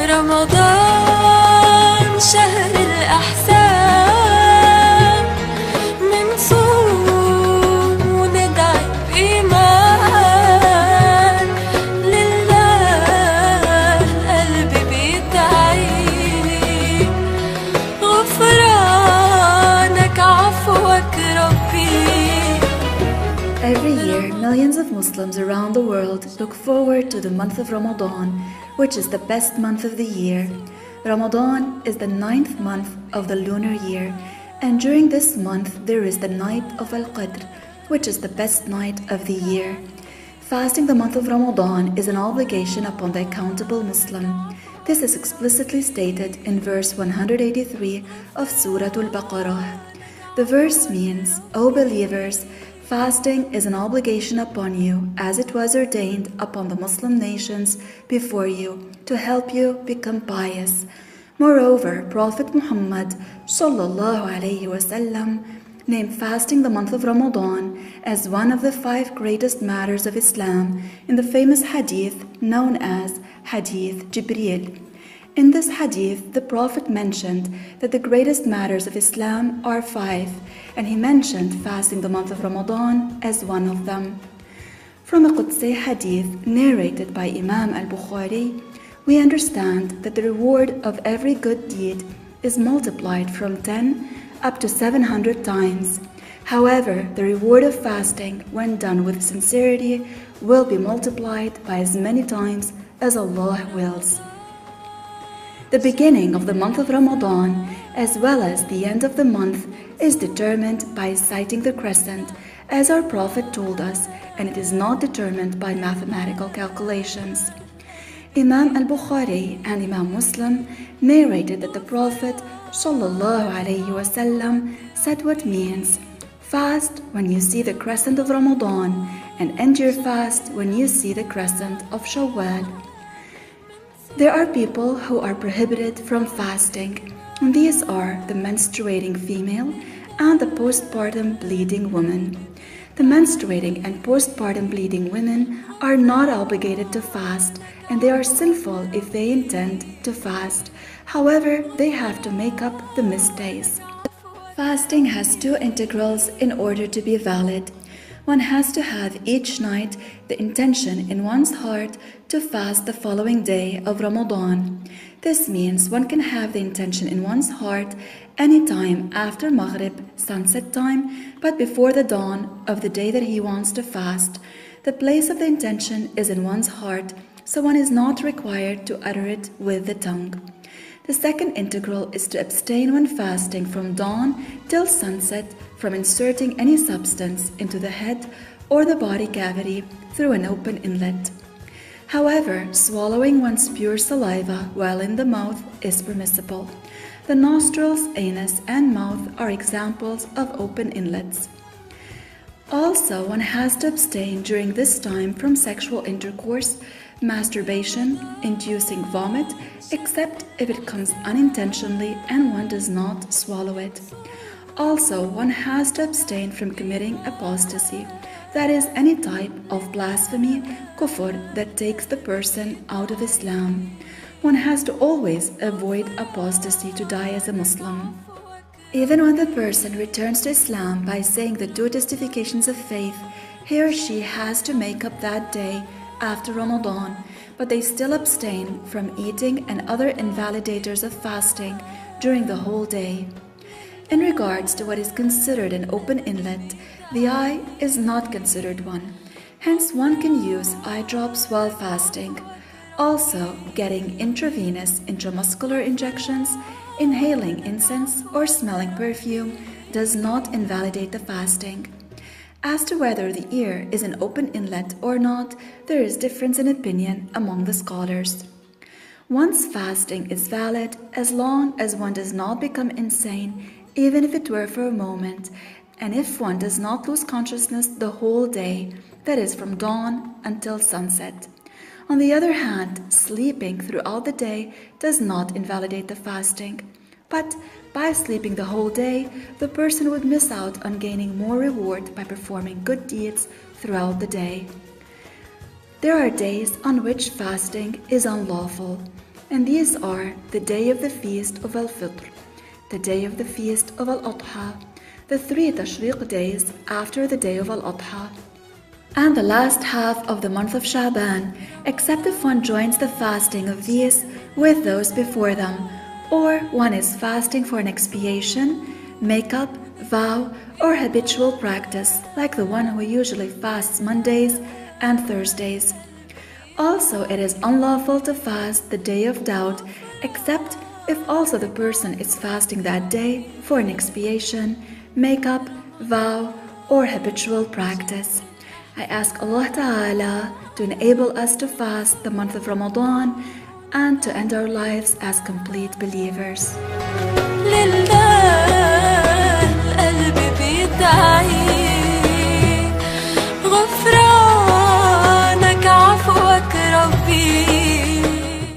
رمضان شهر الأحسان منصوم وندعي بإيمان لله القلب بيدعي غفرانك عفوك ربي. Every year, millions of Muslims around the world look forward to the month of Ramadan, which is the best month of the year. Ramadan is the 9th month of the lunar year, and during this month there is the night of Al-Qadr, which is the best night of the year. Fasting the month of Ramadan is an obligation upon the accountable Muslim. This is explicitly stated in verse 183 of Surah Al-Baqarah. The verse means, O believers, fasting is an obligation upon you as it was ordained upon the Muslim nations before you to help you become pious. Moreover, Prophet Muhammad ﷺ named fasting the month of Ramadan as one of the 5 greatest matters of Islam in the famous hadith known as Hadith Jibreel. In this hadith, the Prophet mentioned that the greatest matters of Islam are 5, and he mentioned fasting the month of Ramadan as one of them. From a Qudsi hadith narrated by Imam al-Bukhari, we understand that the reward of every good deed is multiplied from 10 up to 700 times. However, the reward of fasting, when done with sincerity, will be multiplied by as many times as Allah wills. The beginning of the month of Ramadan, as well as the end of the month, is determined by sighting the crescent, as our Prophet told us, and it is not determined by mathematical calculations. Imam al-Bukhari and Imam Muslim narrated that the Prophet ﷺ said what means, fast when you see the crescent of Ramadan, and end your fast when you see the crescent of Shawwal. There are people who are prohibited from fasting, and these are the menstruating female and the postpartum bleeding woman. The menstruating and postpartum bleeding women are not obligated to fast, and they are sinful if they intend to fast. However, they have to make up the missed days. Fasting has 2 integrals in order to be valid. One has to have each night the intention in one's heart to fast the following day of Ramadan. This means one can have the intention in one's heart any time after Maghrib, sunset time, but before the dawn of the day that he wants to fast. The place of the intention is in one's heart, so one is not required to utter it with the tongue. The second integral is to abstain when fasting from dawn till sunset from inserting any substance into the head or the body cavity through an open inlet. However, swallowing one's pure saliva while in the mouth is permissible. The nostrils, anus, and mouth are examples of open inlets. Also, one has to abstain during this time from sexual intercourse, masturbation, inducing vomit, except if it comes unintentionally and one does not swallow it. Also, one has to abstain from committing apostasy, that is, any type of blasphemy, kufr, that takes the person out of Islam. One has to always avoid apostasy to die as a Muslim. Even when the person returns to Islam by saying the 2 testifications of faith, he or she has to make up that day after Ramadan, but they still abstain from eating and other invalidators of fasting during the whole day. In regards to what is considered an open inlet, the eye is not considered one. Hence, one can use eye drops while fasting. Also, getting intravenous intramuscular injections, inhaling incense, or smelling perfume does not invalidate the fasting. As to whether the ear is an open inlet or not, there is difference in opinion among the scholars. One's fasting is valid as long as one does not become insane, even if it were for a moment, and if one does not lose consciousness the whole day, that is from dawn until sunset. On the other hand, sleeping throughout the day does not invalidate the fasting. But by sleeping the whole day, the person would miss out on gaining more reward by performing good deeds throughout the day. There are days on which fasting is unlawful. And these are the day of the feast of Al-Fitr, the day of the feast of Al-Adha, the 3 Tashriq days after the day of Al-Adha, and the last half of the month of Sha'ban, except if one joins the fasting of these with those before them, or one is fasting for an expiation, makeup, vow, or habitual practice, like the one who usually fasts Mondays and Thursdays. Also, it is unlawful to fast the day of doubt, except if also the person is fasting that day for an expiation, makeup, vow, or habitual practice. I ask Allah Ta'ala to enable us to fast the month of Ramadan and to end our lives as complete believers. لله القلب بيدعي